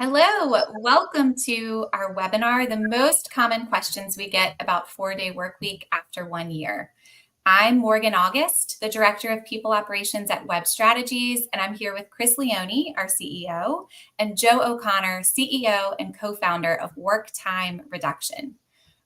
Hello, welcome to our webinar, the most common questions we get about 4-day work week after 1 year. I'm Morgan August, the Director of People Operations at Web Strategies, and I'm here with Chris Leone, our CEO, and Joe O'Connor, CEO and co-founder of Work Time Reduction.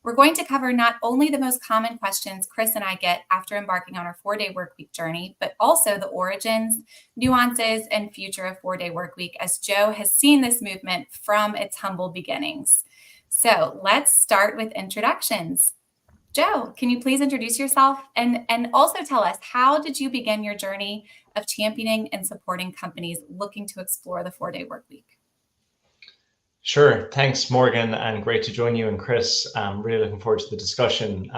We're going to cover not only the most common questions Chris and I get after embarking on our 4-day workweek journey, but also the origins, nuances, and future of 4-day workweek, as Joe has seen this movement from its humble beginnings. So let's start with introductions. Joe, can you please introduce yourself and also tell us, how did you begin your journey of championing and supporting companies looking to explore the 4-day workweek? Sure. Thanks, Morgan, and great to join you and Chris. I'm really looking forward to the discussion.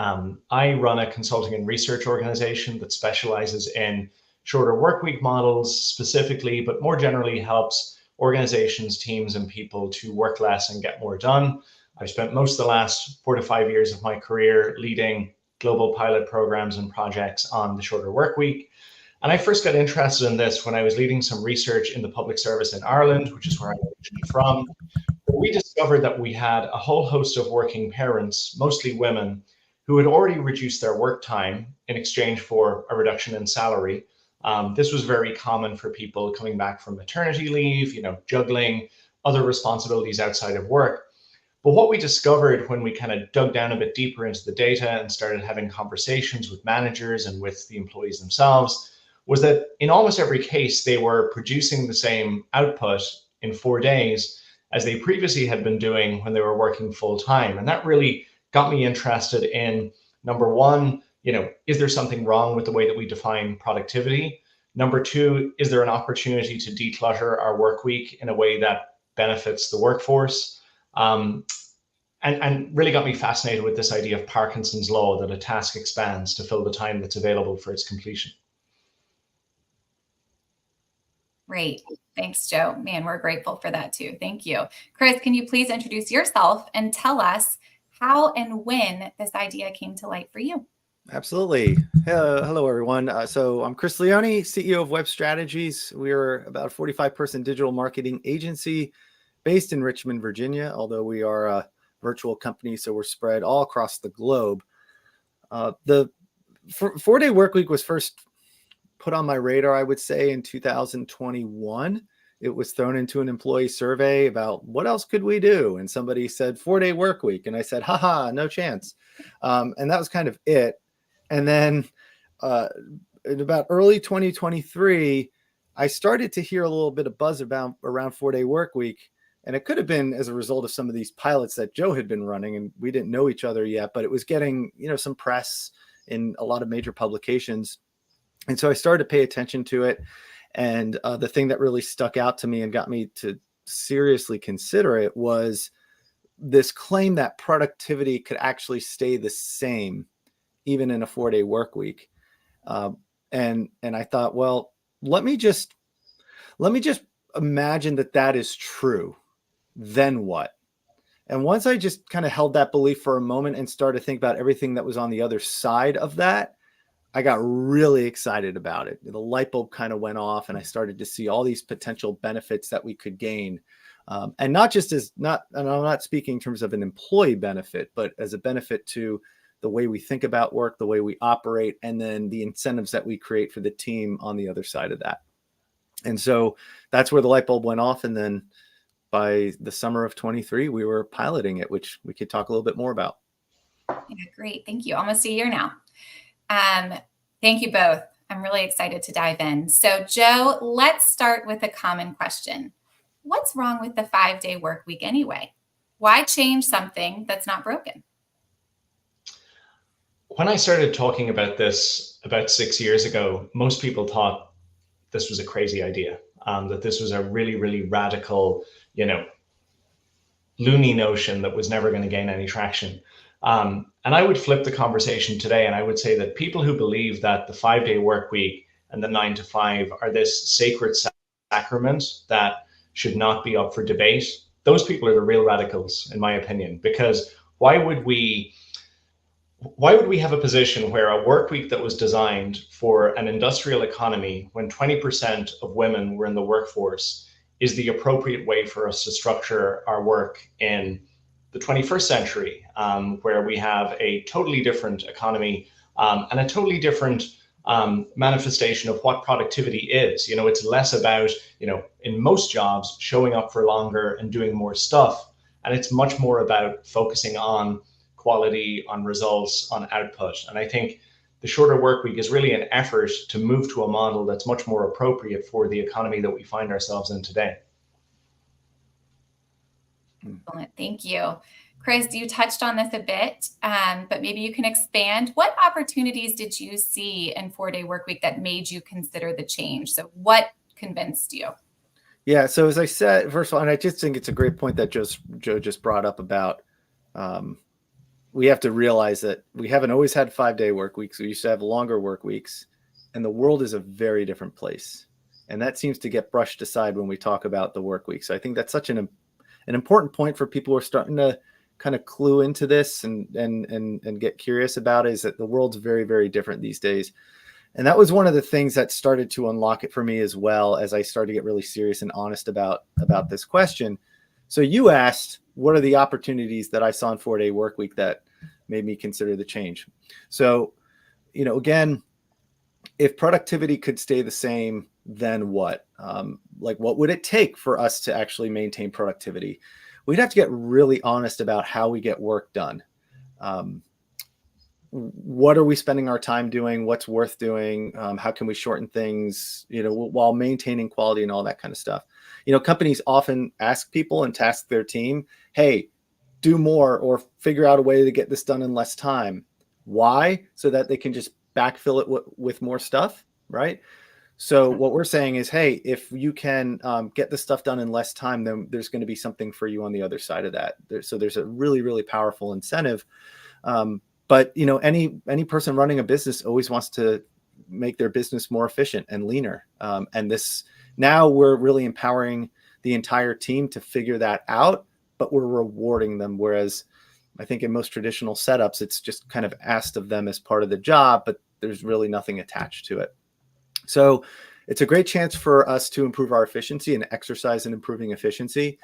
I run a consulting and research organization that specializes in shorter workweek models specifically, but more generally helps organizations, teams, and people to work less and get more done. I've spent most of the last 4 to 5 years of my career leading global pilot programs and projects on the shorter workweek. And I first got interested in this when I was leading some research in the public service in Ireland, which is where I'm originally from. We discovered that we had a whole host of working parents, mostly women, who had already reduced their work time in exchange for a reduction in salary. This was very common for people coming back from maternity leave, juggling other responsibilities outside of work. But what we discovered when we kind of dug down a bit deeper into the data and started having conversations with managers and with the employees themselves was that in almost every case, they were producing the same output in 4 days as they previously had been doing when they were working full time. And that really got me interested in, number one, is there something wrong with the way that we define productivity? Number two, is there an opportunity to declutter our work week in a way that benefits the workforce? And really got me fascinated with this idea of Parkinson's law, that a task expands to fill the time that's available for its completion. Great. Thanks, Joe. Man, we're grateful for that too. Thank you. Chris, can you please introduce yourself and tell us how and when this idea came to light for you? Absolutely. Hello, everyone. So I'm Chris Leone, CEO of Web Strategies. We're about a 45-person digital marketing agency based in Richmond, Virginia, although we are a virtual company, so we're spread all across the globe. The 4-day workweek was first put on my radar, I would say, in 2021. It was thrown into an employee survey about what else could we do? And somebody said 4-day work week. And I said, haha, no chance. And that was kind of it. And then in about early 2023, I started to hear a little bit of buzz around 4-day work week. And it could have been as a result of some of these pilots that Joe had been running, and we didn't know each other yet, but it was getting, some press in a lot of major publications. And so I started to pay attention to it. And the thing that really stuck out to me and got me to seriously consider it was this claim that productivity could actually stay the same even in a 4-day work week. And I thought, well, let me just imagine that is true. Then what? And once I just kind of held that belief for a moment and started to think about everything that was on the other side of that, I got really excited about it. The light bulb kind of went off, and I started to see all these potential benefits that we could gain. And not just and I'm not speaking in terms of an employee benefit, but as a benefit to the way we think about work, the way we operate, and then the incentives that we create for the team on the other side of that. And so that's where the light bulb went off. And then by the summer of 23, we were piloting it, which we could talk a little bit more about. Yeah, great. Thank you. Almost a year now. Thank you both. I'm really excited to dive in. So Joe, let's start with a common question. What's wrong with the 5-day work week anyway? Why change something that's not broken? When I started talking about this about 6 years ago, most people thought this was a crazy idea, that this was a really, really radical, loony notion that was never going to gain any traction. And I would flip the conversation today, and I would say that people who believe that the 5-day work week and the 9 to 5 are this sacred sacrament that should not be up for debate, those people are the real radicals, in my opinion. Because why would we have a position where a work week that was designed for an industrial economy when 20% of women were in the workforce is the appropriate way for us to structure our work in the 21st century, where we have a totally different economy and a totally different manifestation of what productivity is. It's less about, in most jobs, showing up for longer and doing more stuff. And it's much more about focusing on quality, on results, on output. And I think the shorter work week is really an effort to move to a model that's much more appropriate for the economy that we find ourselves in today. Excellent. Thank you. Chris, you touched on this a bit, but maybe you can expand. What opportunities did you see in 4-day work week that made you consider the change? So what convinced you? Yeah. So as I said, first of all, and I just think it's a great point that Joe just brought up about we have to realize that we haven't always had 5-day work weeks. We used to have longer work weeks, and the world is a very different place. And that seems to get brushed aside when we talk about the work week. So I think that's such an important point for people who are starting to kind of clue into this and get curious about it, is that the world's very, very different these days. And that was one of the things that started to unlock it for me as well, as I started to get really serious and honest about this question. So you asked, what are the opportunities that I saw in 4-day work week that made me consider the change? So, again, if productivity could stay the same, then what? What would it take for us to actually maintain productivity? We'd have to get really honest about how we get work done. What are we spending our time doing? What's worth doing? How can we shorten things, while maintaining quality and all that kind of stuff? Companies often ask people and task their team, hey, do more or figure out a way to get this done in less time. Why? So that they can just backfill it with more stuff, right? So what we're saying is, hey, if you can get the stuff done in less time, then there's going to be something for you on the other side of that. So there's a really, really powerful incentive. But any person running a business always wants to make their business more efficient and leaner. And this, now we're really empowering the entire team to figure that out, but we're rewarding them. Whereas I think in most traditional setups, it's just kind of asked of them as part of the job, but there's really nothing attached to it. So it's a great chance for us to improve our efficiency and exercise in improving efficiency.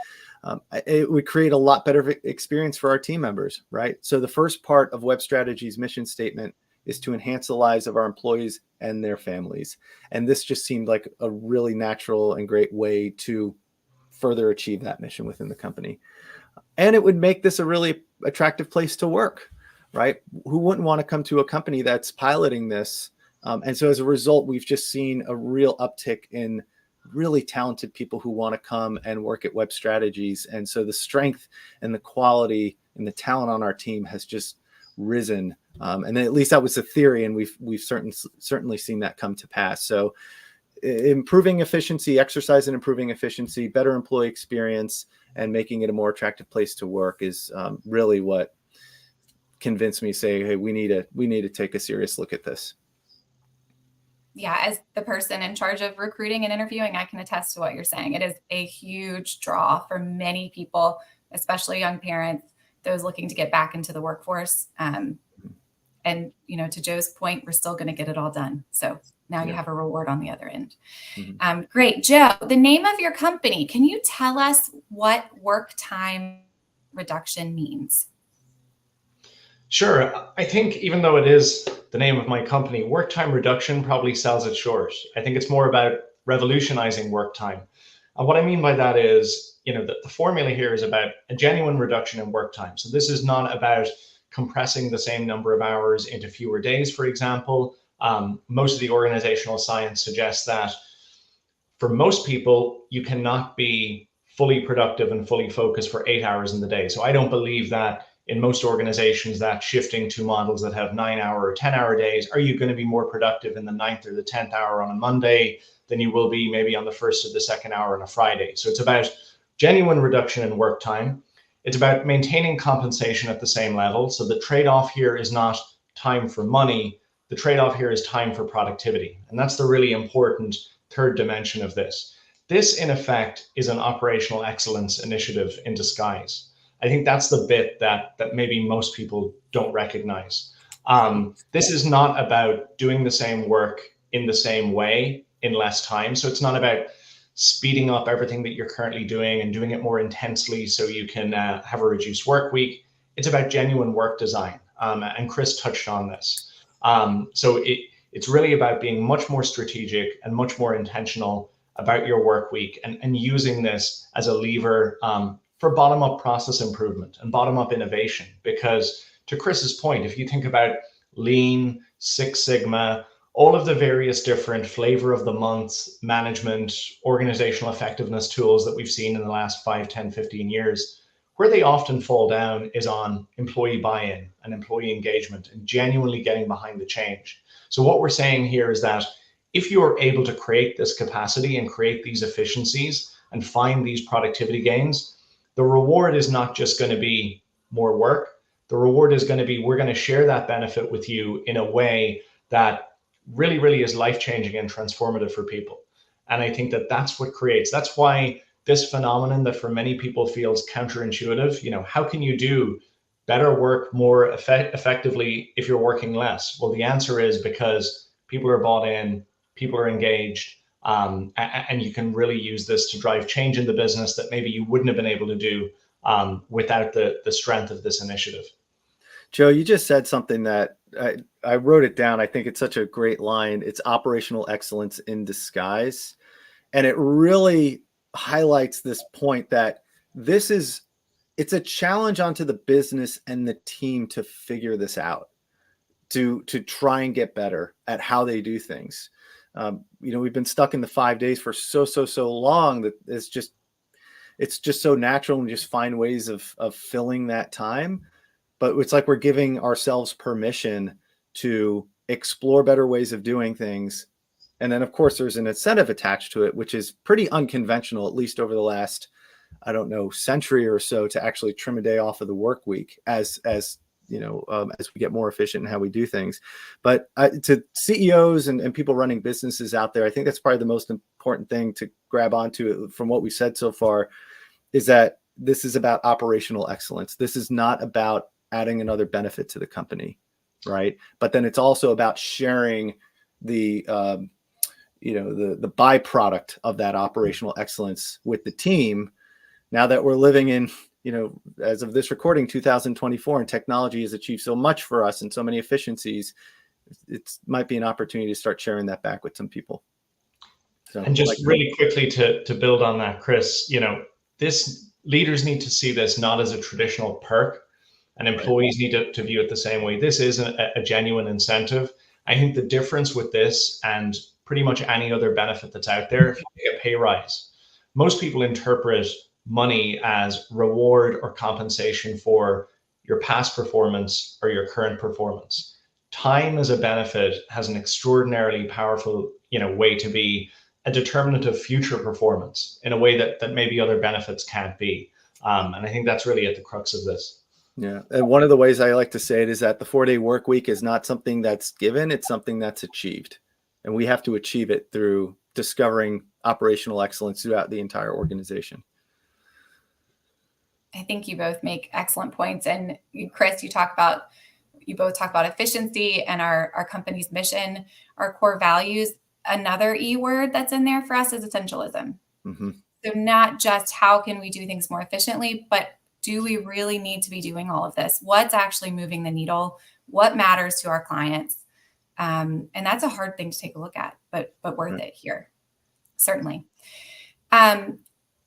It would create a lot better experience for our team members, right? So the first part of Web Strategy's mission statement is to enhance the lives of our employees and their families. And this just seemed like a really natural and great way to further achieve that mission within the company. And it would make this a really attractive place to work, right? Who wouldn't want to come to a company that's piloting this? And so as a result, we've just seen a real uptick in really talented people who want to come and work at Web Strategies. And so the strength and the quality and the talent on our team has just risen. And at least that was the theory. And we've certainly seen that come to pass. So improving efficiency, exercise and improving efficiency, better employee experience, and making it a more attractive place to work is really what convinced me to say, hey, we need to take a serious look at this. Yeah, as the person in charge of recruiting and interviewing, I can attest to what you're saying. It is a huge draw for many people, especially young parents, those looking to get back into the workforce. And, to Joe's point, we're still going to get it all done. So now you have a reward on the other end. Mm-hmm. Great. Joe, the name of your company, can you tell us what work time reduction means? Sure. I think even though it is the name of my company, work time reduction probably sells it short. I think it's more about revolutionizing work time. And what I mean by that is, the formula here is about a genuine reduction in work time. So this is not about compressing the same number of hours into fewer days, for example. Most of the organizational science suggests that for most people, you cannot be fully productive and fully focused for 8 hours in the day. So I don't believe that in most organizations that shifting to models that have 9-hour or 10-hour days, are you going to be more productive in the 9th or the 10th hour on a Monday than you will be maybe on the 1st or the 2nd hour on a Friday? So it's about genuine reduction in work time. It's about maintaining compensation at the same level. So the trade-off here is not time for money. The trade-off here is time for productivity. And that's the really important third dimension of this. This, in effect, is an operational excellence initiative in disguise. I think that's the bit that maybe most people don't recognize. This is not about doing the same work in the same way in less time. So it's not about speeding up everything that you're currently doing and doing it more intensely so you can have a reduced work week. It's about genuine work design. And Chris touched on this. So it's really about being much more strategic and much more intentional about your work week, and using this as a lever for bottom-up process improvement and bottom-up innovation. Because to Chris's point, if you think about Lean, Six Sigma, all of the various different flavor of the month management, organizational effectiveness tools that we've seen in the last 5, 10, 15 years, where they often fall down is on employee buy-in and employee engagement and genuinely getting behind the change. So what we're saying here is that if you are able to create this capacity and create these efficiencies and find these productivity gains, the reward is not just going to be more work. The reward is going to be, we're going to share that benefit with you in a way that really, really is life-changing and transformative for people. And I think that that's why this phenomenon that for many people feels counterintuitive, how can you do better work more effectively if you're working less? Well, the answer is because people are bought in, people are engaged, and you can really use this to drive change in the business that maybe you wouldn't have been able to do without the strength of this initiative. Joe, you just said something that I wrote it down. I think it's such a great line. It's operational excellence in disguise. And it really highlights this point that it's a challenge onto the business and the team to figure this out, to try and get better at how they do things. We've been stuck in the 5 days for so long that it's just so natural and just find ways of filling that time. But it's like we're giving ourselves permission to explore better ways of doing things. And then, of course, there's an incentive attached to it, which is pretty unconventional, at least over the last, century or so, to actually trim a day off of the work week as we get more efficient in how we do things. But to CEOs and people running businesses out there, I think that's probably the most important thing to grab onto from what we said so far, is that this is about operational excellence. This is not about adding another benefit to the company, right? But then it's also about sharing the byproduct of that operational excellence with the team. Now that we're living in, as of this recording, 2024, and technology has achieved so much for us and so many efficiencies, it might be an opportunity to start sharing that back with some people. So, and just really quickly to build on that, Chris, leaders need to see this not as a traditional perk, and employees need to view it the same way. This is a genuine incentive. I think the difference with this and pretty much any other benefit that's out there, if you get a pay rise, most people interpret money as reward or compensation for your past performance or your current performance. Time as a benefit has an extraordinarily powerful, way to be a determinant of future performance in a way that maybe other benefits can't be. And I think that's really at the crux of this. Yeah. And one of the ways I like to say it is that the 4-day work week is not something that's given, it's something that's achieved. And we have to achieve it through discovering operational excellence throughout the entire organization. I think you both make excellent points. And Chris, you both talk about efficiency and our company's mission, our core values. Another E word that's in there for us is essentialism. Mm-hmm. So not just how can we do things more efficiently, but do we really need to be doing all of this? What's actually moving the needle? What matters to our clients? And that's a hard thing to take a look at, but worth it here, certainly.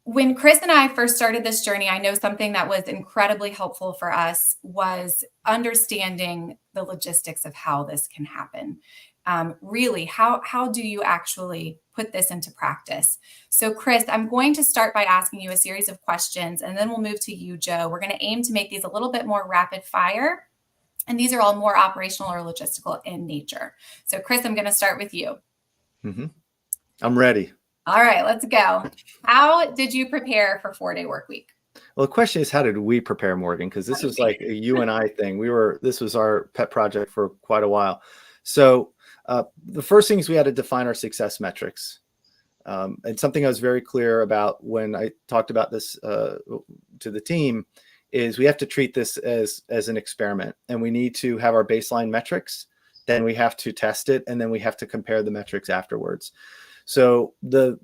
When Chris and I first started this journey, I know something that was incredibly helpful for us was understanding the logistics of how this can happen. Really, how do you actually put this into practice? So Chris, I'm going to start by asking you a series of questions, and then we'll move to you, Joe. We're going to aim to make these a little bit more rapid fire. And these are all more operational or logistical in nature. So Chris, I'm going to start with you. Mm-hmm. I'm ready. All right, let's go. How did you prepare for 4-day work week? Well, the question is, how did we prepare, Morgan? Because this was like a you and I thing. This was our pet project for quite a while. So the first thing is we had to define our success metrics. And something I was very clear about when I talked about this to the team is we have to treat this as an experiment, and we need to have our baseline metrics. Then we have to test it, and then we have to compare the metrics afterwards. So the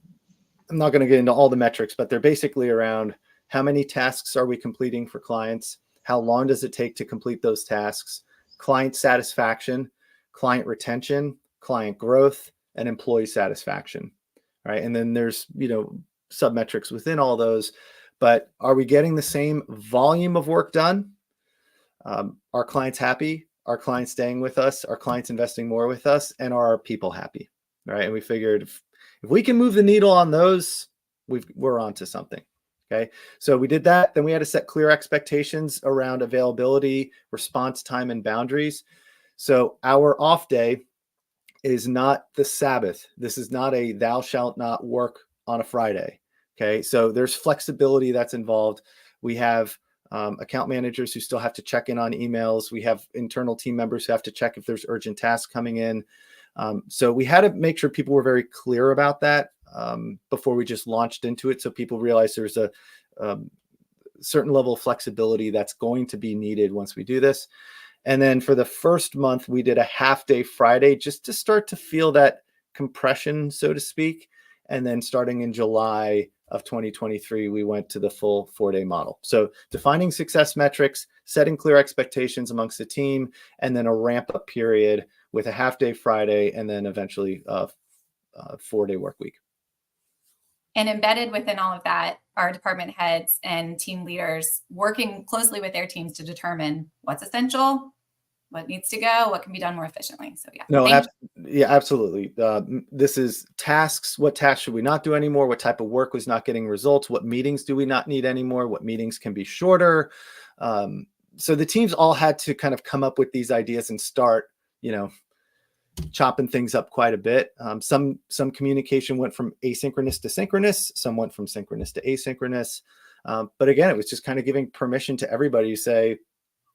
I'm not going to get into all the metrics, but they're basically around how many tasks are we completing for clients? How long does it take to complete those tasks? Client satisfaction, client retention, client growth, and employee satisfaction, right? And then there's, sub-metrics within all those, but are we getting the same volume of work done? Are clients happy? Are clients staying with us? Are clients investing more with us? And are our people happy, right? And we figured if we can move the needle on those, we're onto something. Okay. So we did that. Then we had to set clear expectations around availability, response time, and boundaries. So our off day is not the Sabbath. This is not a thou shalt not work on a Friday. Okay. So there's flexibility that's involved. We have account managers who still have to check in on emails. We have internal team members who have to check if there's urgent tasks coming in. So we had to make sure people were very clear about that before we just launched into it. So people realize there's a certain level of flexibility that's going to be needed once we do this. And then for the first month, we did a half-day Friday just to start to feel that compression, so to speak. And then starting in July of 2023, we went to the full 4-day model. So defining success metrics, setting clear expectations amongst the team, and then a ramp-up period with a half-day Friday, and then eventually a 4-day work week. And embedded within all of that are department heads and team leaders working closely with their teams to determine what's essential, what needs to go, what can be done more efficiently. So yeah. No, absolutely. This is tasks. What tasks should we not do anymore? What type of work was not getting results? What meetings do we not need anymore? What meetings can be shorter? So the teams all had to kind of come up with these ideas and start, chopping things up quite a bit. Some communication went from asynchronous to synchronous. Some went from synchronous to asynchronous. But again, it was just kind of giving permission to everybody to say,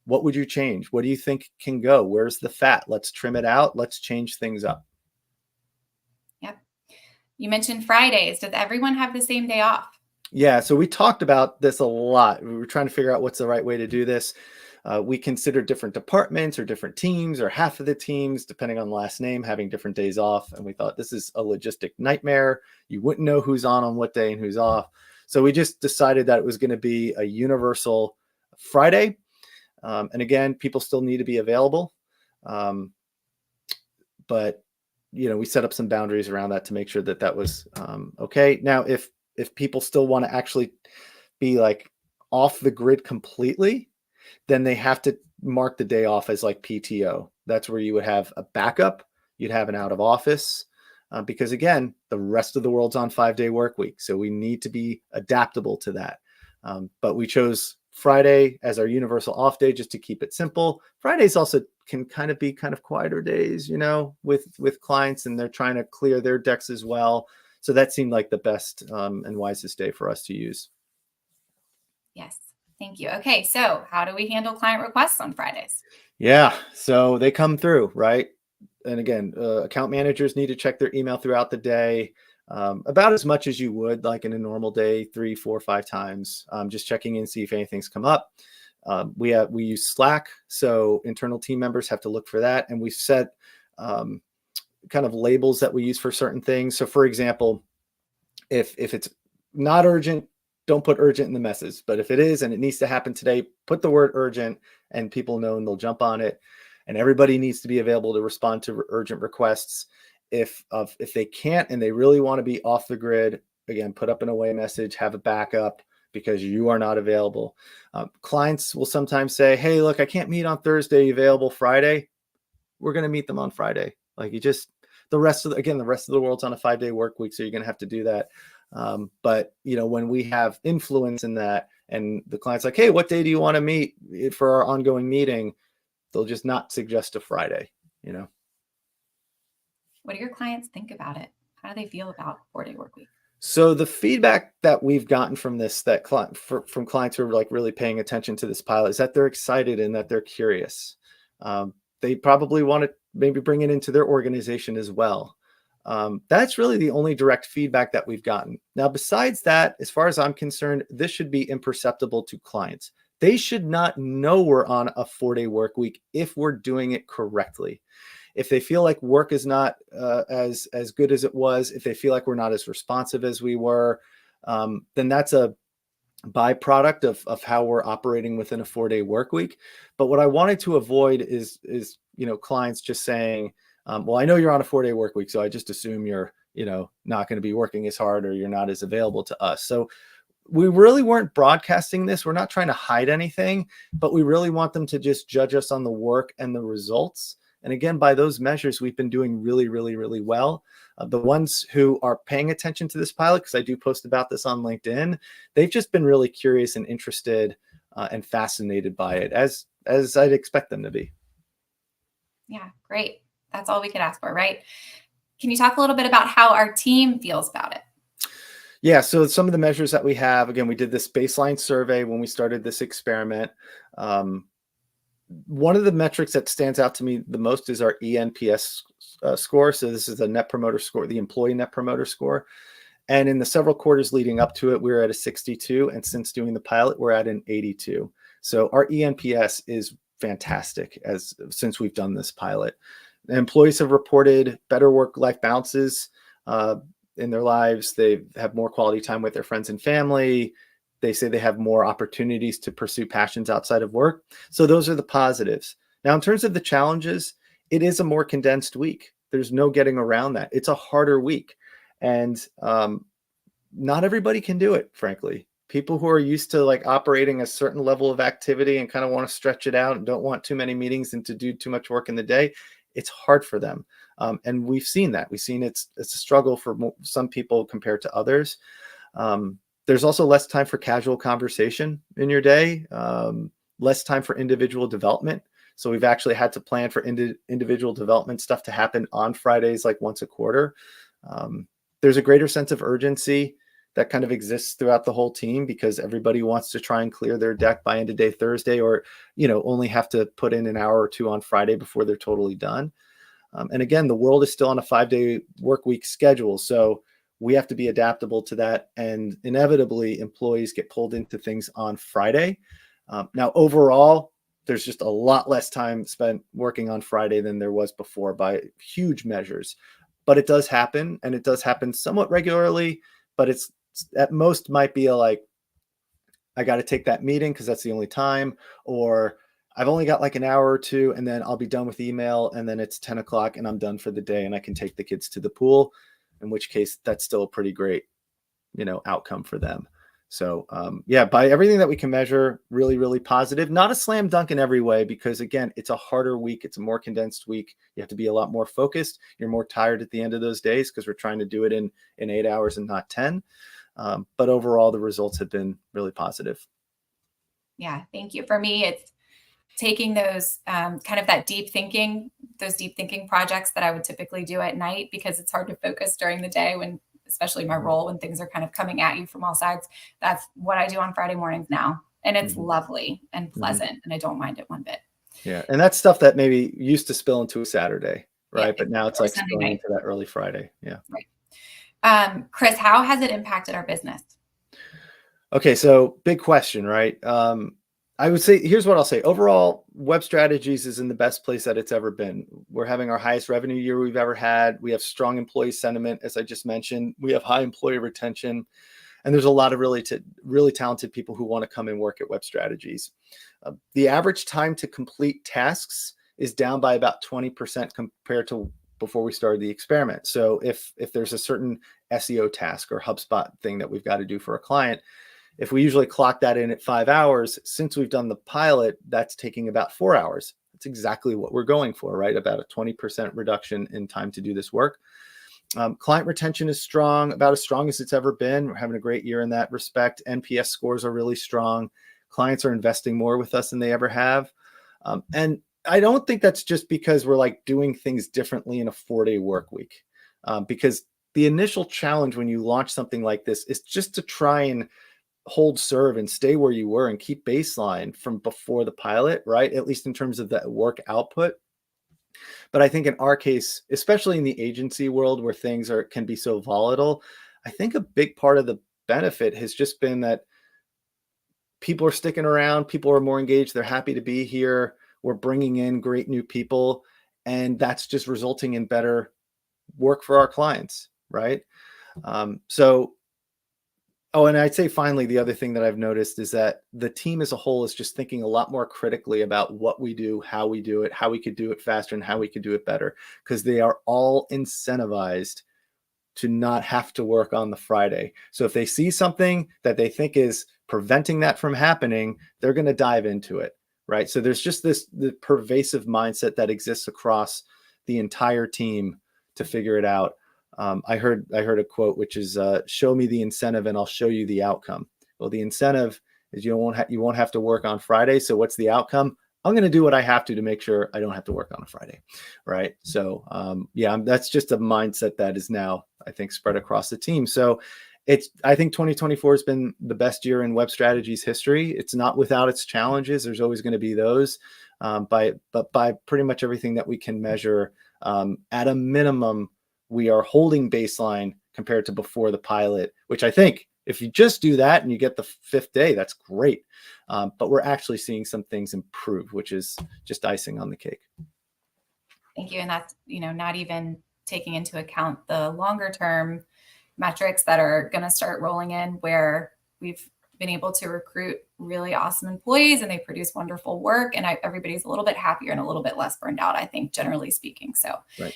what would you change? What do you think can go? Where's the fat? Let's trim it out. Let's change things up. Yep. You mentioned Fridays. Does everyone have the same day off? Yeah. So we talked about this a lot. We were trying to figure out what's the right way to do this. We considered different departments or different teams or half of the teams, depending on the last name, having different days off. And we thought this is a logistic nightmare. You wouldn't know who's on what day and who's off. So we just decided that it was going to be a universal Friday. And again, people still need to be available. But, we set up some boundaries around that to make sure that that was okay. Now, if people still want to actually be like off the grid completely, then they have to mark the day off as like PTO. That's where you would have a backup. You'd have an out of office because again, the rest of the world's on 5-day work week. So we need to be adaptable to that. But we chose Friday as our universal off day just to keep it simple. Fridays also can kind of be quieter days, with clients, and they're trying to clear their decks as well. So that seemed like the best and wisest day for us to use. Yes. Thank you. Okay. So how do we handle client requests on Fridays? Yeah. So they come through, right? And again, account managers need to check their email throughout the day. About as much as you would like in a normal day, 3, 4, 5 times, just checking in, see if anything's come up. We use Slack. So internal team members have to look for that. And we set kind of labels that we use for certain things. So for example, if it's not urgent, don't put urgent in the message. But if it is, and it needs to happen today, put the word urgent and people know and they'll jump on it. And everybody needs to be available to respond to urgent requests. If they can't and they really want to be off the grid, again, put up an away message, have a backup because you are not available. Clients will sometimes say, hey, look, I can't meet on Thursday, available Friday. We're going to meet them on Friday. Like the rest of the world's on a 5-day work week. So you're going to have to do that. But when we have influence in that and the client's like, hey, what day do you want to meet for our ongoing meeting? They'll just not suggest a Friday, What do your clients think about it? How do they feel about 4-day work week? So the feedback that we've gotten from this, from clients who are like really paying attention to this pilot, is that they're excited and that they're curious. They probably want to maybe bring it into their organization as well. That's really the only direct feedback that we've gotten. Now, besides that, as far as I'm concerned, this should be imperceptible to clients. They should not know we're on a 4-day work week if we're doing it correctly. If they feel like work is not as good as it was, if they feel like we're not as responsive as we were, then that's a byproduct of how we're operating within a 4-day work week. But what I wanted to avoid is clients just saying, well, I know you're on a 4-day work week, so I just assume you're not going to be working as hard or you're not as available to us. So we really weren't broadcasting this. We're not trying to hide anything, but we really want them to just judge us on the work and the results. And again, by those measures, we've been doing really, really, really well. The ones who are paying attention to this pilot, because I do post about this on LinkedIn, they've just been really curious and interested and fascinated by it, as I'd expect them to be. Yeah, great. That's all we could ask for, right? Can you talk a little bit about how our team feels about it? Yeah, so some of the measures that we have, again, we did this baseline survey when we started this experiment. One of the metrics that stands out to me the most is our ENPS score. So this is the net promoter score, the employee net promoter score. And in the several quarters leading up to it, we were at a 62. And since doing the pilot, we're at an 82. So our ENPS is fantastic since we've done this pilot. Employees have reported better work-life balances in their lives. They have more quality time with their friends and family. They say they have more opportunities to pursue passions outside of work. So those are the positives. Now, in terms of the challenges, it is a more condensed week. There's no getting around that. It's a harder week. And not everybody can do it, frankly. People who are used to like operating a certain level of activity and kind of want to stretch it out and don't want too many meetings and to do too much work in the day, it's hard for them. And we've seen that. We've seen it's a struggle for some people compared to others. There's also less time for casual conversation in your day, less time for individual development. So we've actually had to plan for individual development stuff to happen on Fridays, like once a quarter. There's a greater sense of urgency that kind of exists throughout the whole team because everybody wants to try and clear their deck by end of day Thursday, or, only have to put in an hour or two on Friday before they're totally done. And again, the world is still on a 5-day work week schedule. So we have to be adaptable to that. And inevitably, employees get pulled into things on Friday. Now, overall, there's just a lot less time spent working on Friday than there was before by huge measures. But it does happen, and it does happen somewhat regularly, but it's at most might be I got to take that meeting because that's the only time, or I've only got like an hour or two and then I'll be done with email, and then it's 10 o'clock and I'm done for the day and I can take the kids to the pool, in which case that's still a pretty great, outcome for them. So by everything that we can measure, really, really positive. Not a slam dunk in every way, because again, it's a harder week. It's a more condensed week. You have to be a lot more focused. You're more tired at the end of those days because we're trying to do it in 8 hours and not 10. But overall, the results have been really positive. Yeah, thank you. For me, it's taking those kind of those deep thinking projects that I would typically do at night, because it's hard to focus during the day when, especially my role, when things are kind of coming at you from all sides. That's what I do on Friday mornings now. And it's lovely and pleasant, and I don't mind it one bit. Yeah. And that's stuff that maybe used to spill into a Saturday, right? Yeah, but now it's like Sunday spilling night. into that early Friday. Yeah. Right. Chris, how has it impacted our business? Okay. So big question, right? I would say, here's what I'll say. Overall, Web Strategies is in the best place that it's ever been. We're having our highest revenue year we've ever had. We have strong employee sentiment, as I just mentioned. We have high employee retention, and there's a lot of really talented people who want to come and work at Web Strategies. The average time to complete tasks is down by about 20% compared to before we started the experiment. So if there's a certain SEO task or HubSpot thing that we've got to do for a client, if we usually clock that in at 5 hours, since we've done the pilot, that's taking about 4 hours. That's exactly what we're going for, right? About a 20% reduction in time to do this work. Client retention is strong, about as strong as it's ever been. We're having a great year in that respect. NPS scores are really strong. Clients are investing more with us than they ever have. And I don't think that's just because we're like doing things differently in a 4-day work week. Because the initial challenge when you launch something like this is just to try and hold serve and stay where you were and keep baseline from before the pilot, right? At least in terms of that work output. But I think in our case, especially in the agency world where things can be so volatile, I think a big part of the benefit has just been that people are sticking around, people are more engaged, they're happy to be here, we're bringing in great new people, and that's just resulting in better work for our clients, right? Oh, and I'd say finally, the other thing that I've noticed is that the team as a whole is just thinking a lot more critically about what we do, how we do it, how we could do it faster, and how we could do it better, because they are all incentivized to not have to work on the Friday. So if they see something that they think is preventing that from happening, they're going to dive into it, right? So there's just the pervasive mindset that exists across the entire team to figure it out. I heard a quote, which is, show me the incentive and I'll show you the outcome. Well, the incentive is you won't have to work on Friday. So what's the outcome? I'm going to do what I have to make sure I don't have to work on a Friday. Right. So, that's just a mindset that is now, I think, spread across the team. So I think 2024 has been the best year in Web Strategy's history. It's not without its challenges. There's always going to be those, but by pretty much everything that we can measure, at a minimum, we are holding baseline compared to before the pilot, which I think if you just do that and you get the 5th day, that's great. But we're actually seeing some things improve, which is just icing on the cake. Thank you. And that's, not even taking into account the longer term metrics that are going to start rolling in, where we've been able to recruit really awesome employees and they produce wonderful work, and everybody's a little bit happier and a little bit less burned out, I think, generally speaking. So right.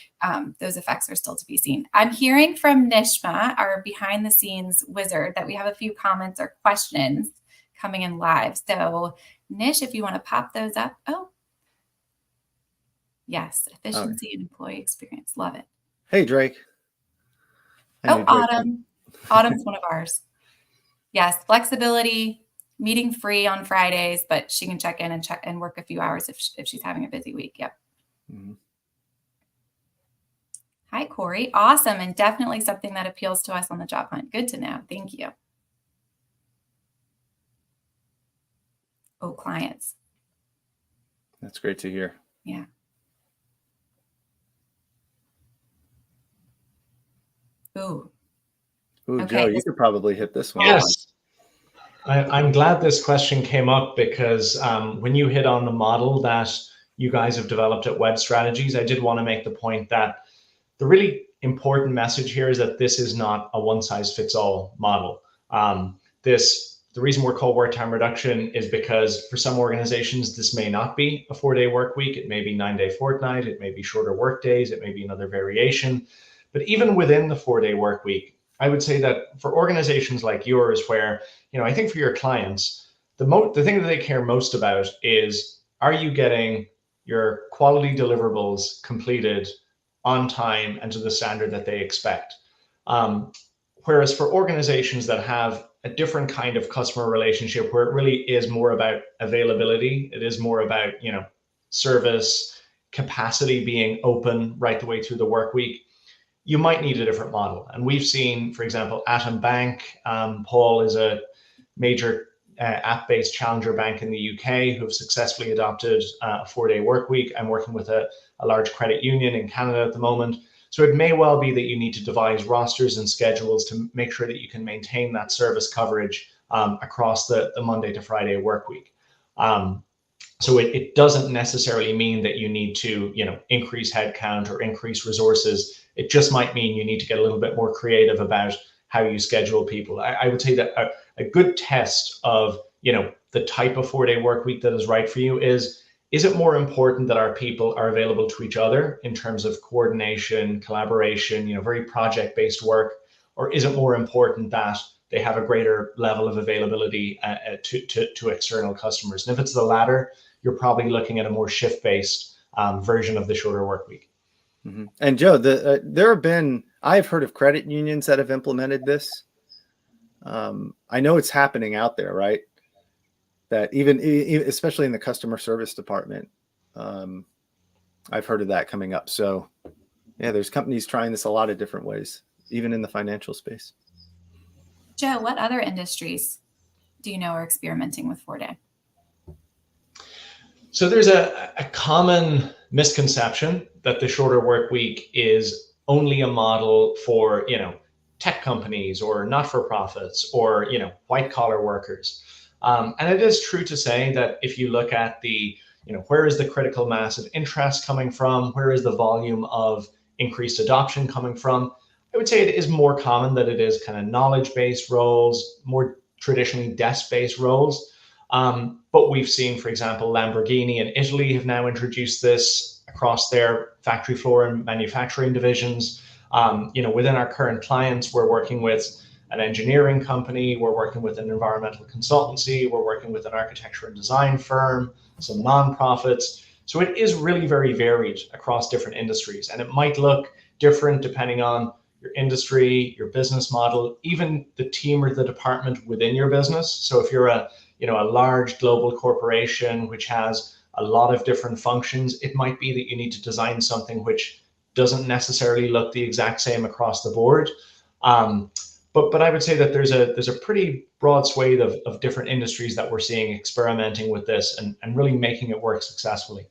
Those effects are still to be seen. I'm hearing from Nishma, our behind the scenes wizard, that we have a few comments or questions coming in live. So Nish, if you want to pop those up. Oh, yes. Efficiency and employee experience. Love it. Hey, Drake. Autumn. Autumn's one of ours. Yes. Flexibility, meeting free on Fridays, but she can check in and work a few hours if she's having a busy week. Yep. Mm-hmm. Hi, Corey. Awesome. And definitely something that appeals to us on the job hunt. Good to know. Thank you. Oh, clients. That's great to hear. Yeah. Ooh. Okay. Joe, you could probably hit this one. Yes. I'm glad this question came up because when you hit on the model that you guys have developed at Web Strategies, I did want to make the point that the really important message here is that this is not a one-size-fits-all model. The reason we're called work time reduction is because for some organizations, this may not be a 4-day work week. It may be 9-day fortnight. It may be shorter work days. It may be another variation. But even within the 4-day work week, I would say that for organizations like yours, where, I think for your clients, the thing that they care most about is, are you getting your quality deliverables completed on time and to the standard that they expect? Whereas for organizations that have a different kind of customer relationship, where it really is more about availability, it is more about, service capacity being open right the way through the work week, you might need a different model. And we've seen, for example, Atom Bank, Paul is a major app-based challenger bank in the UK who have successfully adopted a 4-day work week. I'm working with a large credit union in Canada at the moment. So it may well be that you need to devise rosters and schedules to make sure that you can maintain that service coverage across the Monday to Friday work week. So it doesn't necessarily mean that you need to, increase headcount or increase resources. It just might mean you need to get a little bit more creative about how you schedule people. I would say that a good test of, the type of 4-day work week that is right for you is it more important that our people are available to each other in terms of coordination, collaboration, very project-based work, or is it more important that they have a greater level of availability to external customers? And if it's the latter, you're probably looking at a more shift-based version of the shorter work week. Mm-hmm. And Joe, I've heard of credit unions that have implemented this. I know it's happening out there, right? That even especially in the customer service department, I've heard of that coming up. So yeah, there's companies trying this a lot of different ways, even in the financial space. Joe, what other industries do you know are experimenting with 4-day? So there's a common misconception that the shorter work week is only a model for, tech companies or not-for-profits or, white collar workers. And it is true to say that if you look at the, where is the critical mass of interest coming from? Where is the volume of increased adoption coming from? I would say it is more common that it is kind of knowledge-based roles, more traditionally desk-based roles. But we've seen, for example, Lamborghini in Italy have now introduced this across their factory floor and manufacturing divisions. Within our current clients, we're working with an engineering company, we're working with an environmental consultancy, we're working with an architecture and design firm, some nonprofits. So it is really very varied across different industries, and it might look different depending on your industry, your business model, even the team or the department within your business. So if you're a large global corporation which has a lot of different functions, it might be that you need to design something which doesn't necessarily look the exact same across the board. But I would say that there's a pretty broad swathe of different industries that we're seeing experimenting with this and really making it work successfully.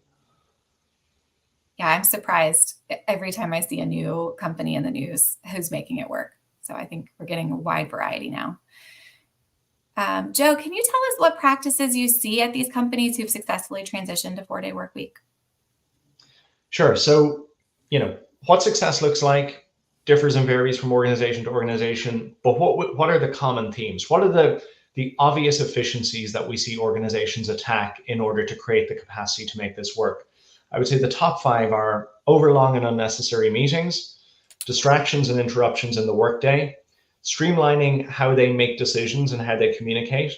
Yeah, I'm surprised every time I see a new company in the news who's making it work. So I think we're getting a wide variety now. Joe, can you tell us what practices you see at these companies who've successfully transitioned to 4-day work week? Sure. So, what success looks like differs and varies from organization to organization, but what are the common themes? What are the obvious efficiencies that we see organizations attack in order to create the capacity to make this work? I would say the top 5 are overlong and unnecessary meetings, distractions and interruptions in the workday, streamlining how they make decisions and how they communicate,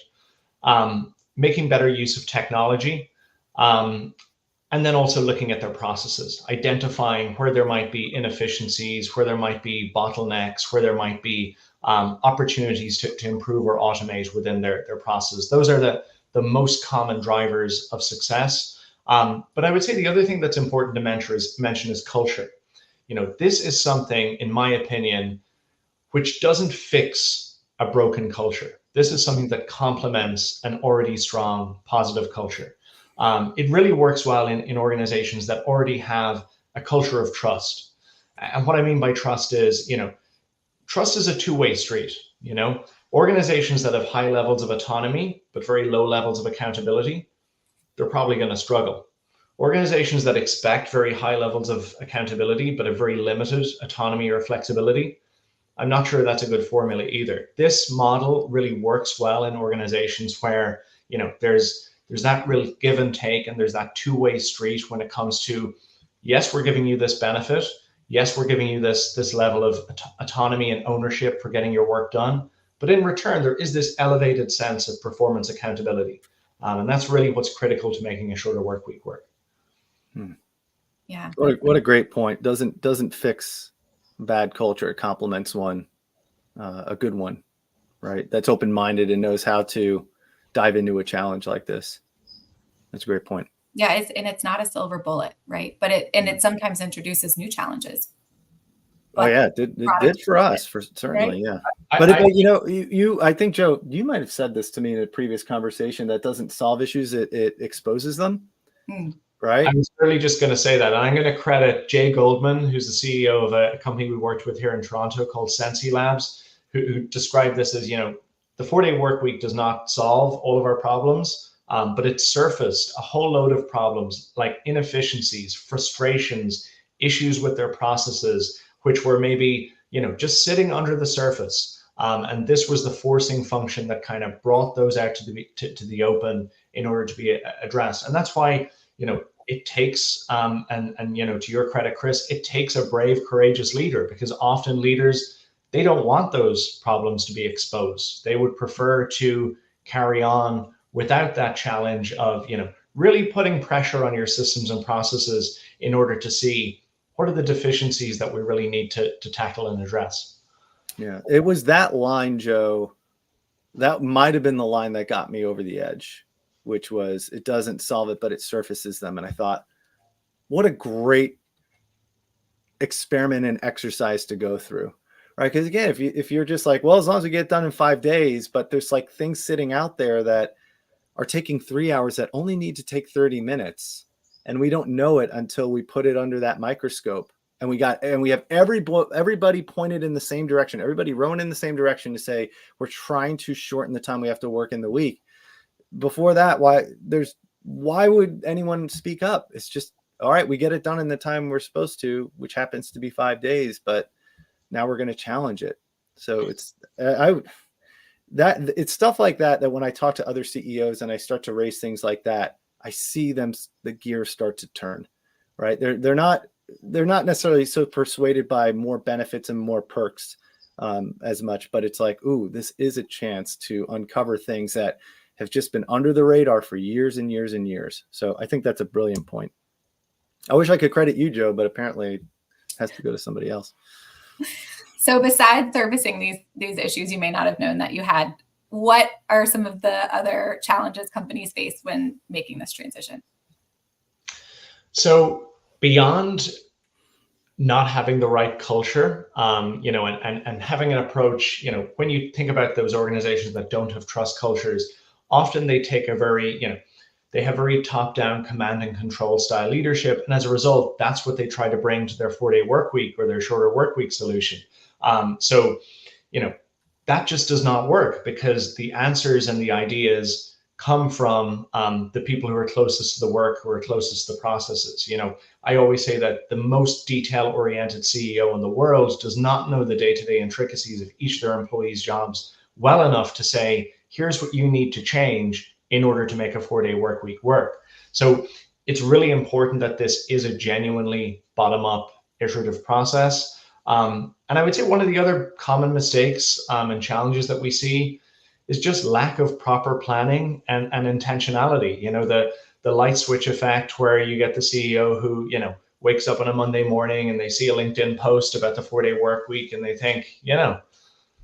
making better use of technology, and then also looking at their processes, identifying where there might be inefficiencies, where there might be bottlenecks, where there might be opportunities to improve or automate within their processes. Those are the most common drivers of success. But I would say the other thing that's important to mention is culture. This is something, in my opinion, which doesn't fix a broken culture. This is something that complements an already strong, positive culture. It really works well in organizations that already have a culture of trust. And what I mean by trust is, trust is a two-way street. Organizations that have high levels of autonomy, but very low levels of accountability, they're probably going to struggle. Organizations that expect very high levels of accountability, but have very limited autonomy or flexibility, I'm not sure that's a good formula either. This model really works well in organizations where, there's that real give and take, and there's that two-way street when it comes to, yes, we're giving you this benefit. Yes, we're giving you this level of autonomy and ownership for getting your work done. But in return, there is this elevated sense of performance accountability. And that's really what's critical to making a shorter work week work. Yeah. What a great point. Doesn't fix bad culture. It complements one, a good one, right? That's open-minded and knows how to dive into a challenge like this. That's a great point. Yeah, it's not a silver bullet, right? But it sometimes introduces new challenges. But it did for us, for certainly, right? Yeah. But I think, Joe, you might have said this to me in a previous conversation, that doesn't solve issues; it exposes them. Right. I'm certainly just going to say that. And I'm going to credit Jay Goldman, who's the CEO of a company we worked with here in Toronto called Sensi Labs, who described this as, the 4-day work week does not solve all of our problems, but it surfaced a whole load of problems like inefficiencies, frustrations, issues with their processes, which were maybe, just sitting under the surface. And this was the forcing function that kind of brought those out to the open in order to be addressed. And that's why, it takes, to your credit, Chris, it takes a brave, courageous leader, because often leaders, they don't want those problems to be exposed. They would prefer to carry on without that challenge of, really putting pressure on your systems and processes in order to see what are the deficiencies that we really need to tackle and address. Yeah, it was that line, Joe, that might have been the line that got me over the edge, which was, it doesn't solve it, but it surfaces them. And I thought, what a great experiment and exercise to go through, right? Because again, if you're just like, well, as long as we get it done in 5 days, but there's like things sitting out there that are taking 3 hours that only need to take 30 minutes. And we don't know it until we put it under that microscope. And we have everybody pointed in the same direction, everybody rowing in the same direction to say, we're trying to shorten the time we have to work in the week. Before that, why there's why would anyone speak up? It's just, all right, we get it done in the time we're supposed to, which happens to be 5 days, but now we're going to challenge it. So it's it's stuff like that when I talk to other CEOs and I start to raise things like that, I see the gears start to turn, right? They're not necessarily so persuaded by more benefits and more perks as much, but it's like, ooh, this is a chance to uncover things that have just been under the radar for years and years and years. So I think that's a brilliant point. I wish I could credit you, Joe, but apparently it has to go to somebody else. So besides servicing these issues you may not have known that you had, what are some of the other challenges companies face when making this transition? So beyond not having the right culture, and having an approach, when you think about those organizations that don't have trust cultures, often they take they have very top-down command and control style leadership. And as a result, that's what they try to bring to their 4-day work week or their shorter work week solution. That just does not work, because the answers and the ideas come from the people who are closest to the work, who are closest to the processes. I always say that the most detail-oriented CEO in the world does not know the day-to-day intricacies of each of their employees' jobs well enough to say, here's what you need to change in order to make a 4-day work week work. So it's really important that this is a genuinely bottom-up iterative process. And I would say one of the other common mistakes and challenges that we see is just lack of proper planning and intentionality. The light switch effect, where you get the CEO who, wakes up on a Monday morning and they see a LinkedIn post about the 4-day work week and they think,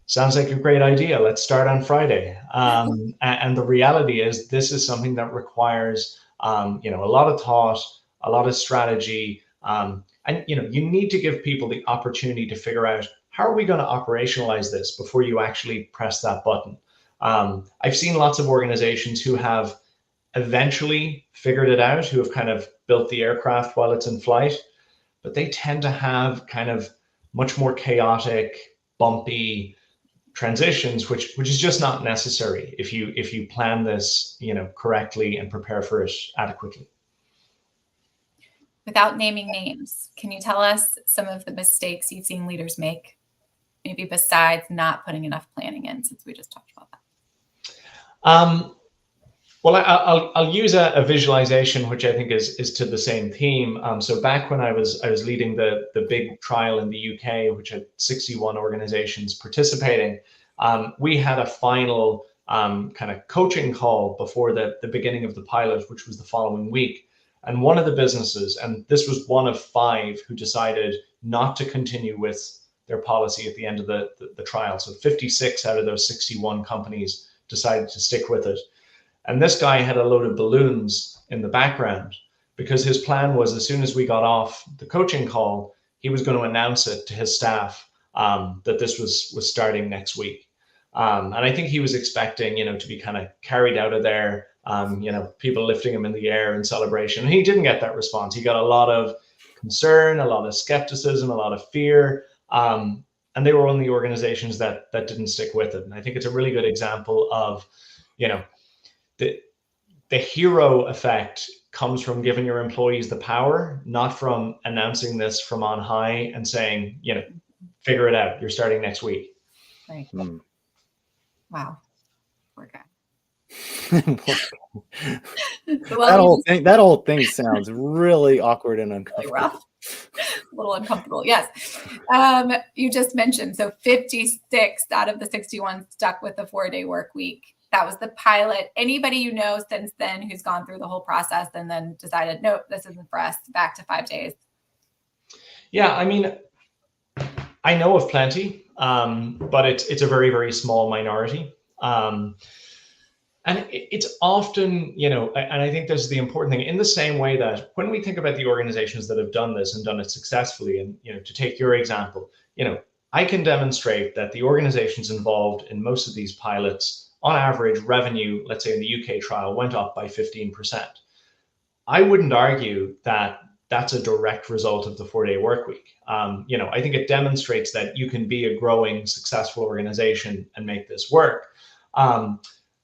sounds like a great idea. Let's start on Friday. And the reality is, this is something that requires, a lot of thought, a lot of strategy. And you need to give people the opportunity to figure out, how are we going to operationalize this before you actually press that button? I've seen lots of organizations who have eventually figured it out, who have kind of built the aircraft while it's in flight, but they tend to have kind of much more chaotic, bumpy transitions, which is just not necessary if you plan this, correctly and prepare for it adequately. Without naming names, can you tell us some of the mistakes you've seen leaders make, maybe besides not putting enough planning in, since we just talked about that? Well, I'll use a visualization, which I think is to the same theme. So back when I was leading the big trial in the UK, which had 61 organizations participating, we had a final kind of coaching call before the beginning of the pilot, which was the following week. And one of the businesses, and this was one of 5 who decided not to continue with their policy at the end of the trial. So 56 out of those 61 companies decided to stick with it. And this guy had a load of balloons in the background, because his plan was, as soon as we got off the coaching call, he was going to announce it to his staff that this was starting next week. And I think he was expecting, to be kind of carried out of there, people lifting him in the air in celebration. And he didn't get that response. He got a lot of concern, a lot of skepticism, a lot of fear. And they were only organizations that didn't stick with it. And I think it's a really good example of, the hero effect comes from giving your employees the power, not from announcing this from on high and saying, figure it out, you're starting next week. Right. Wow. Poor guy. That whole thing sounds really awkward and uncomfortable. Really rough. A little uncomfortable. Yes. You just mentioned, so 56 out of the 61 stuck with the 4-day work week. That was the pilot. Anybody you know since then who's gone through the whole process and then decided, no, this isn't for us, back to 5 days? Yeah, I mean, I know of plenty, but it's a very, very small minority. And it's often, and I think this is the important thing, in the same way that when we think about the organizations that have done this and done it successfully, and, to take your example, I can demonstrate that the organizations involved in most of these pilots, on average, revenue, let's say in the UK trial, went up by 15%. I wouldn't argue that that's a direct result of the 4-day work week. I think it demonstrates that you can be a growing, successful organization and make this work. And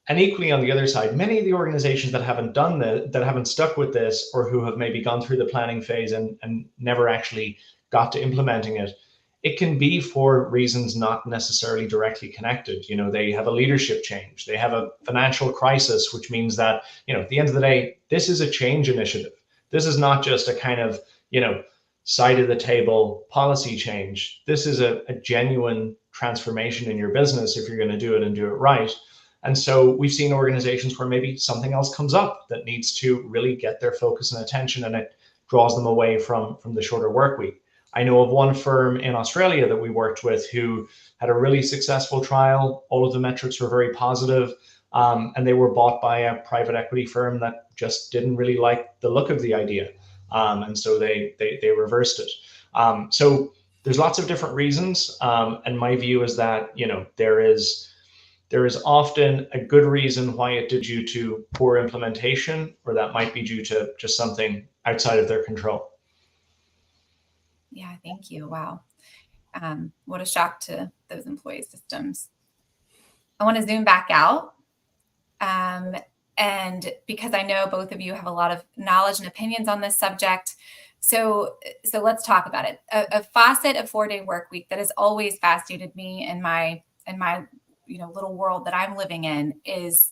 And equally on the other side, many of the organizations that haven't done that haven't stuck with this, or who have maybe gone through the planning phase and never actually got to implementing it, it can be for reasons not necessarily directly connected. You know, they have a leadership change, they have a financial crisis, which means that, you know, at the end of the day, this is a change initiative. This is not just a kind of, you know, side of the table policy change. This is a genuine transformation in your business if you're going to do it and do it right. And so we've seen organizations where maybe something else comes up that needs to really get their focus and attention, and it draws them away from the shorter work week. I know of one firm in Australia that we worked with who had a really successful trial. All of the metrics were very positive, and they were bought by a private equity firm that just didn't really like the look of the idea. And so they reversed it. So there's lots of different reasons. And my view is that, you know, there is often a good reason why it did due to poor implementation, or that might be due to just something outside of their control. Yeah, thank you. Wow. What a shock to those employee systems. I want to zoom back out. And because I know both of you have a lot of knowledge and opinions on this subject, so let's talk about it. A facet of 4-day work week that has always fascinated me in my little world that I'm living in is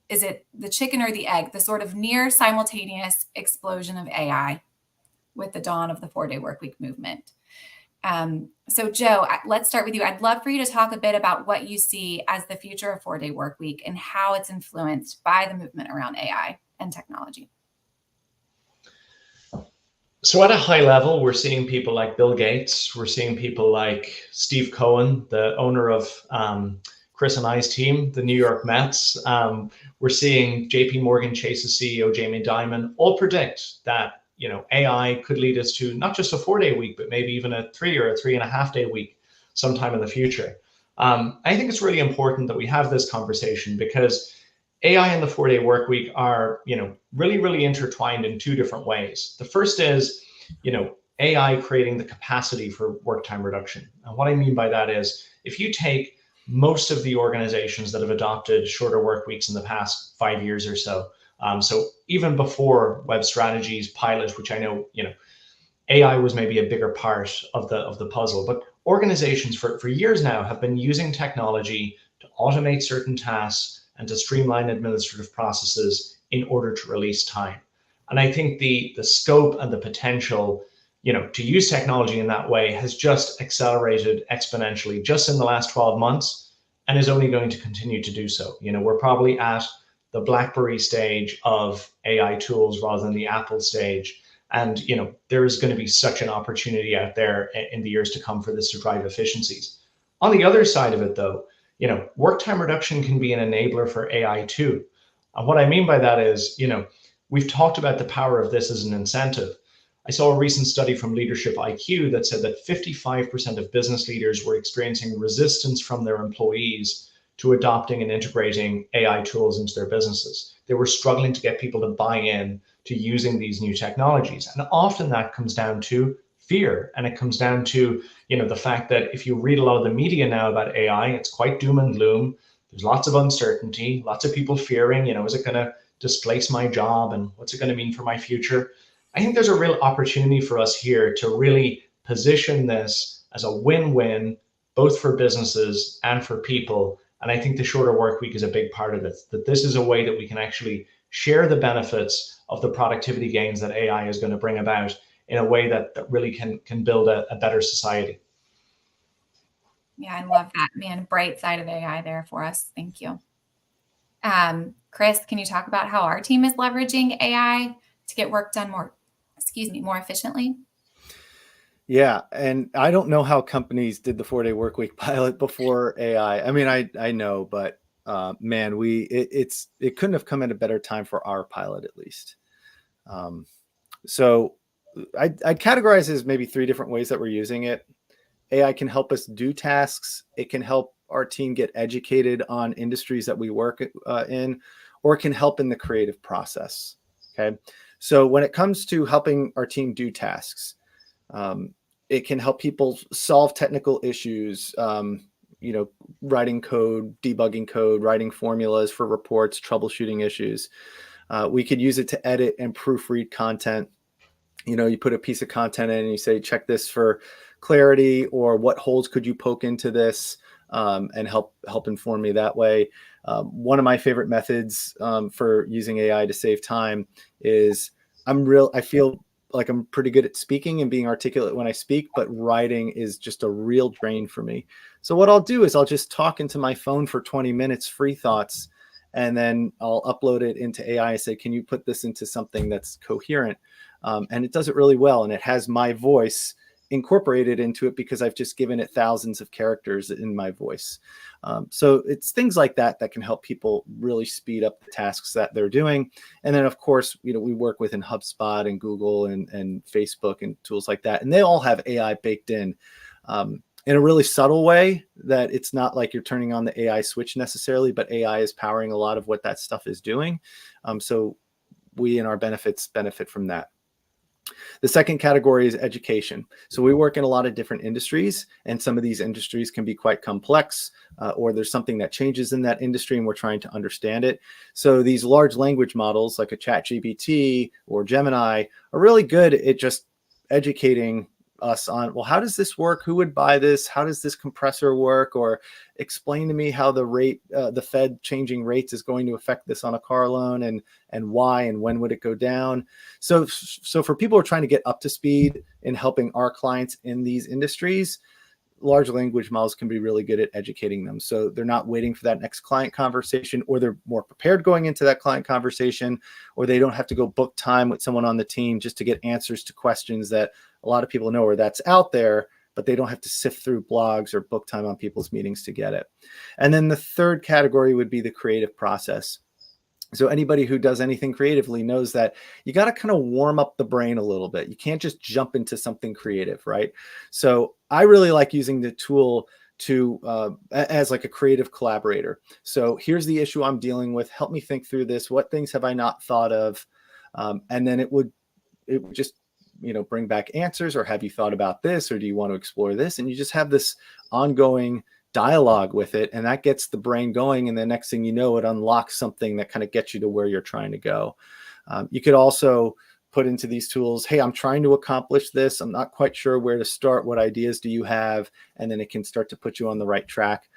it the chicken or the egg, the sort of near simultaneous explosion of AI with the dawn of the 4-day work week movement. So Joe, let's start with you. I'd love for you to talk a bit about what you see as the future of 4-day work week and how it's influenced by the movement around AI and technology. So at a high level, we're seeing people like Bill Gates. We're seeing people like Steve Cohen, the owner of Chris and I's team, the New York Mets. We're seeing JP Morgan Chase's CEO, Jamie Dimon, all predict that, you know, AI could lead us to not just a 4-day week, but maybe even a 3 or a 3.5-day week sometime in the future. I think it's really important that we have this conversation, because AI and the 4-day work week are, you know, really, really intertwined in two different ways. The first is, you know, AI creating the capacity for work time reduction. And what I mean by that is, if you take most of the organizations that have adopted shorter work weeks in the past 5 years or so, so even before Web Strategies pilot, which I know, you know, AI was maybe a bigger part of the puzzle, but organizations for years now have been using technology to automate certain tasks and to streamline administrative processes in order to release time. And I think the scope and the potential, you know, to use technology in that way has just accelerated exponentially just in the last 12 months, and is only going to continue to do so. You know, we're probably at the BlackBerry stage of AI tools rather than the Apple stage. And, you know, there is going to be such an opportunity out there in the years to come for this to drive efficiencies. On the other side of it, though, you know, work time reduction can be an enabler for AI too. And what I mean by that is, you know, we've talked about the power of this as an incentive. I saw a recent study from Leadership IQ that said that 55% of business leaders were experiencing resistance from their employees to adopting and integrating AI tools into their businesses. They were struggling to get people to buy in to using these new technologies. And often that comes down to fear. And it comes down to, you know, the fact that if you read a lot of the media now about AI, it's quite doom and gloom. There's lots of uncertainty, lots of people fearing, you know, is it going to displace my job, and what's it going to mean for my future? I think there's a real opportunity for us here to really position this as a win-win, both for businesses and for people. And I think the shorter work week is a big part of it, that this is a way that we can actually share the benefits of the productivity gains that AI is going to bring about in a way that really can build a better society. Yeah, I love that, man. Bright side of AI there for us. Thank you. Chris, can you talk about how our team is leveraging AI to get work done more efficiently? Yeah, and I don't know how companies did the 4-day work week pilot before AI. I mean, I know, but man, it couldn't have come at a better time for our pilot, at least. So I'd categorize it as maybe 3 different ways that we're using it. AI can help us do tasks. It can help our team get educated on industries that we work in, or it can help in the creative process. Okay. So when it comes to helping our team do tasks, it can help people solve technical issues, writing code, debugging code, writing formulas for reports, troubleshooting issues. We could use it to edit and proofread content. You put a piece of content in and you say, check this for clarity, or what holes could you poke into this, and help inform me that way. One of my favorite methods for using AI to save time is I feel like I'm pretty good at speaking and being articulate when I speak, but writing is just a real drain for me. So what I'll do is I'll just talk into my phone for 20 minutes, free thoughts, and then I'll upload it into AI and say, can you put this into something that's coherent? And it does it really well. And it has my voice incorporated into it because I've just given it thousands of characters in my voice. So it's things like that that can help people really speed up the tasks that they're doing. And then, of course, we work within HubSpot and Google and Facebook and tools like that. And they all have AI baked in a really subtle way, that it's not like you're turning on the AI switch necessarily, but AI is powering a lot of what that stuff is doing. So we in our benefits benefit from that. The second category is education. So we work in a lot of different industries, and some of these industries can be quite complex, or there's something that changes in that industry and we're trying to understand it. So these large language models like a ChatGPT or Gemini are really good at just educating us on, well, how does this work? Who would buy this? How does this compressor work? Or explain to me how the Fed changing rates is going to affect this on a car loan, and why, and when would it go down? So for people who are trying to get up to speed in helping our clients in these industries, large language models can be really good at educating them. So they're not waiting for that next client conversation, or they're more prepared going into that client conversation, or they don't have to go book time with someone on the team just to get answers to questions that a lot of people know, or that's out there, but they don't have to sift through blogs or book time on people's meetings to get it. And then the third category would be the creative process. So anybody who does anything creatively knows that you got to kind of warm up the brain a little bit. You can't just jump into something creative, right? So I really like using the tool as like a creative collaborator. So here's the issue I'm dealing with. Help me think through this. What things have I not thought of? And then it would just bring back answers, or have you thought about this, or do you want to explore this? And you just have this ongoing dialogue with it, and that gets the brain going. And the next thing you know, it unlocks something that kind of gets you to where you're trying to go. You could also put into these tools, hey, I'm trying to accomplish this. I'm not quite sure where to start. What ideas do you have? And then it can start to put you on the right track.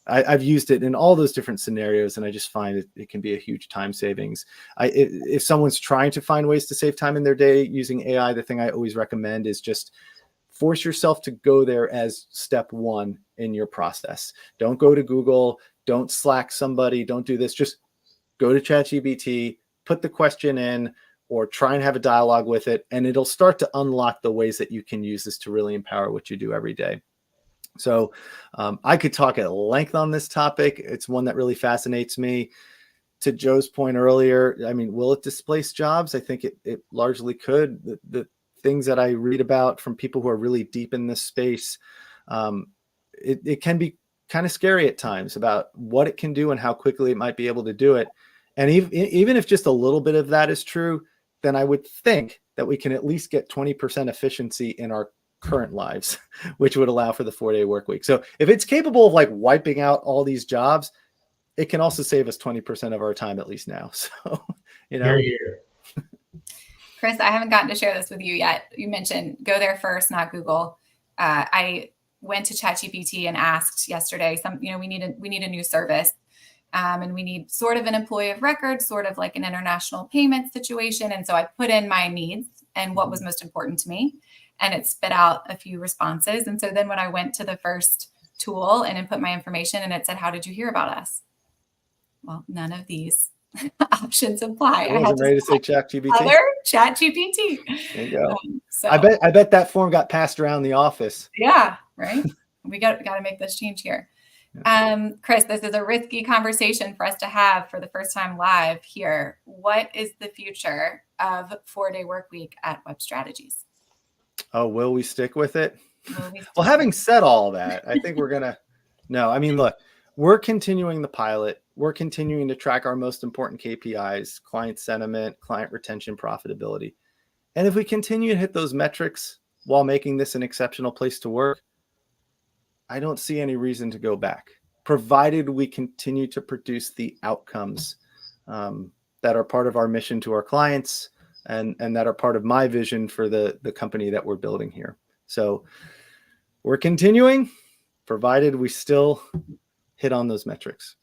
I've used it in all those different scenarios, and I just find it can be a huge time savings. If someone's trying to find ways to save time in their day using AI, the thing I always recommend is just force yourself to go there as step one in your process. Don't go to Google, don't Slack somebody, don't do this. Just go to ChatGPT, put the question in, or try and have a dialogue with it, and it'll start to unlock the ways that you can use this to really empower what you do every day. So I could talk at length on this topic. It's one that really fascinates me. To Joe's point earlier, I mean, will it displace jobs? I think it largely could. The things that I read about from people who are really deep in this space, it can be kind of scary at times about what it can do and how quickly it might be able to do it. And even if just a little bit of that is true, then I would think that we can at least get 20% efficiency in our current lives, which would allow for the 4-day work week. So if it's capable of like wiping out all these jobs, it can also save us 20% of our time, at least now. So, Here. Chris, I haven't gotten to share this with you yet. You mentioned go there first, not Google. I went to ChatGPT and asked yesterday, we need a new service. And we need sort of an employee of record, sort of like an international payment situation. And so I put in my needs and what was most important to me, and it spit out a few responses. And so then when I went to the first tool and input my information, and it said, how did you hear about us? Well, none of these options apply. I wasn't ready to say ChatGPT. Other ChatGPT. There you go. So I bet that form got passed around the office. Yeah, right. We got to make this change here. Chris, this is a risky conversation for us to have for the first time live here. What is the future of 4-day work week at Web Strategies? Oh, will we stick with it? Well, having said all that, I think look, we're continuing the pilot. We're continuing to track our most important KPIs, client sentiment, client retention, profitability. And if we continue to hit those metrics while making this an exceptional place to work, I don't see any reason to go back, provided we continue to produce the outcomes that are part of our mission to our clients and that are part of my vision for the company that we're building here. So we're continuing, provided we still hit on those metrics.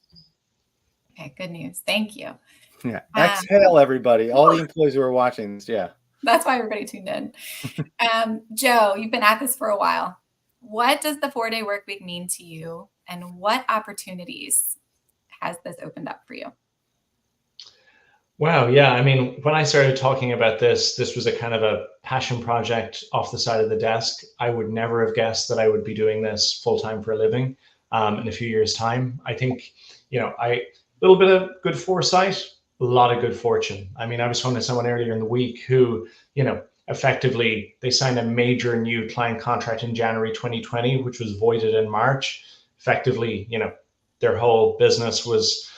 Okay, good news. Thank you. Yeah. Exhale, everybody. All the employees who are watching this. Yeah. That's why everybody tuned in. Joe, you've been at this for a while. What does the 4-day work week mean to you, and what opportunities has this opened up for you? Wow. Yeah. I mean, when I started talking about this was a kind of a passion project off the side of the desk. I would never have guessed that I would be doing this full time for a living in a few years' time. I think, a little bit of good foresight, a lot of good fortune. I mean, I was talking to someone earlier in the week who, effectively they signed a major new client contract in January 2020, which was voided in March. Effectively, their whole business was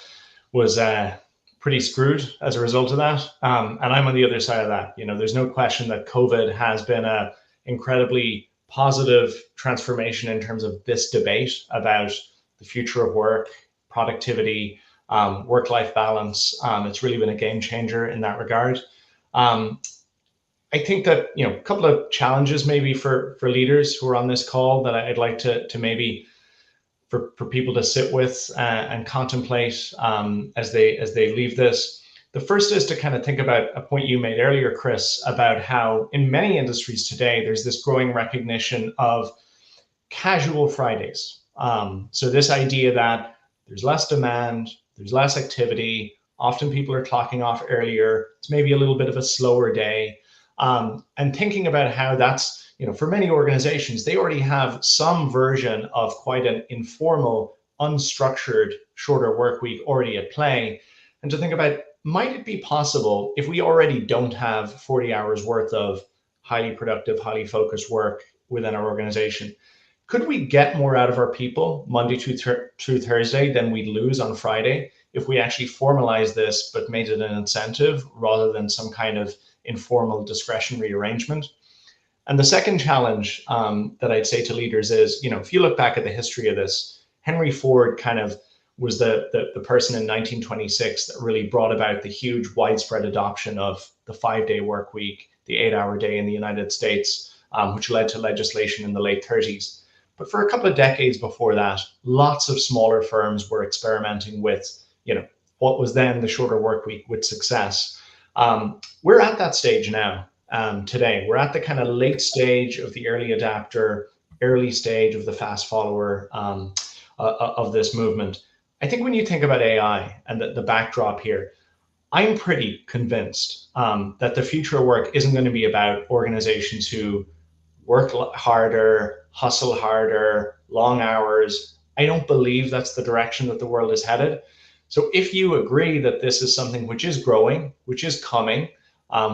pretty screwed as a result of that. And I'm on the other side of that. There's no question that COVID has been a incredibly positive transformation in terms of this debate about the future of work, productivity, work-life balance. It's really been a game changer in that regard. I think that, a couple of challenges maybe for leaders who are on this call that I'd like to maybe for people to sit with and contemplate as they leave this. The first is to kind of think about a point you made earlier, Chris, about how in many industries today, there's this growing recognition of casual Fridays. So this idea that there's less demand, there's less activity, often people are clocking off earlier, it's maybe a little bit of a slower day. And thinking about how that's, for many organizations, they already have some version of quite an informal, unstructured, shorter work week already at play. And to think about, might it be possible if we already don't have 40 hours worth of highly productive, highly focused work within our organization? Could we get more out of our people Monday through Thursday than we'd lose on Friday if we actually formalize this, but made it an incentive rather than some kind of informal discretionary arrangement? And the second challenge that I'd say to leaders is, if you look back at the history of this, Henry Ford kind of was the person in 1926 that really brought about the huge widespread adoption of the 5-day work week, the 8-hour day in the United States, which led to legislation in the late 30s. But for a couple of decades before that, lots of smaller firms were experimenting with, what was then the shorter work week with success. We're at that stage now. Today, we're at the kind of late stage of the early adapter, early stage of the fast follower of this movement. I think when you think about AI and the backdrop here, I'm pretty convinced that the future of work isn't going to be about organizations who work harder, hustle harder, long hours. I don't believe that's the direction that the world is headed. So if you agree that this is something which is growing, which is coming,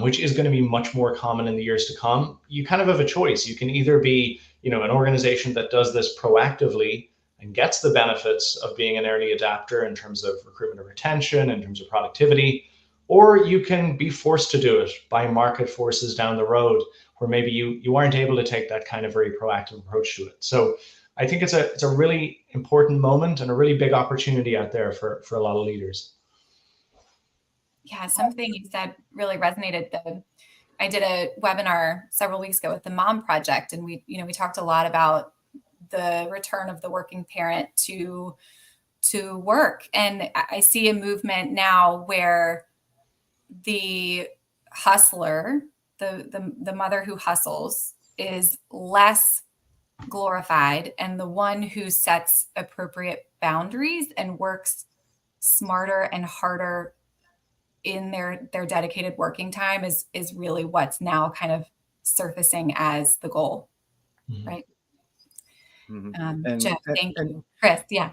which is going to be much more common in the years to come, you kind of have a choice. You can either be, an organization that does this proactively and gets the benefits of being an early adapter in terms of recruitment and retention, in terms of productivity, or you can be forced to do it by market forces down the road where maybe you aren't able to take that kind of very proactive approach to it. So I think it's a really important moment and a really big opportunity out there for a lot of leaders. Yeah, something you said really resonated. I did a webinar several weeks ago with the Mom Project, and we talked a lot about the return of the working parent to work. And I see a movement now where the hustler, the mother who hustles, is less glorified, and the one who sets appropriate boundaries and works smarter and harder in their dedicated working time is really what's now kind of surfacing as the goal, right? Mm-hmm. Jeff, thank you. Chris, yeah.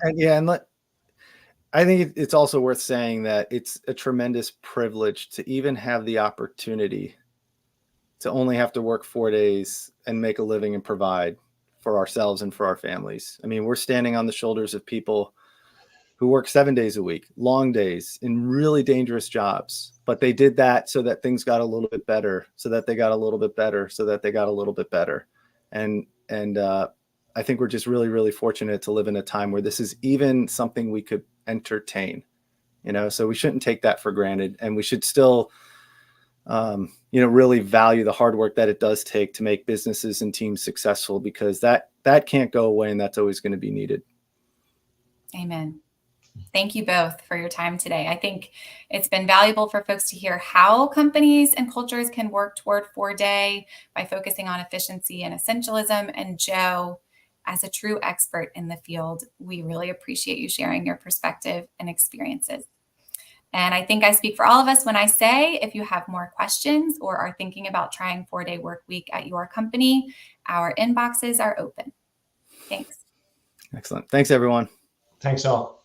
I think it's also worth saying that it's a tremendous privilege to even have the opportunity to only have to work 4 days and make a living and provide for ourselves and for our families. I mean, we're standing on the shoulders of people who work 7 days a week, long days in really dangerous jobs, but they did that so that things got a little bit better, so that they got a little bit better, so that they got a little bit better. And I think we're just really, really fortunate to live in a time where this is even something we could entertain, so we shouldn't take that for granted, and we should still, really value the hard work that it does take to make businesses and teams successful, because that can't go away, and that's always going to be needed. Amen. Thank you both for your time today. I think it's been valuable for folks to hear how companies and cultures can work toward 4-day by focusing on efficiency and essentialism. And Joe, as a true expert in the field, we really appreciate you sharing your perspective and experiences. And I think I speak for all of us when I say, if you have more questions or are thinking about trying 4-day work week at your company, our inboxes are open. Thanks. Excellent. Thanks, everyone. Thanks all.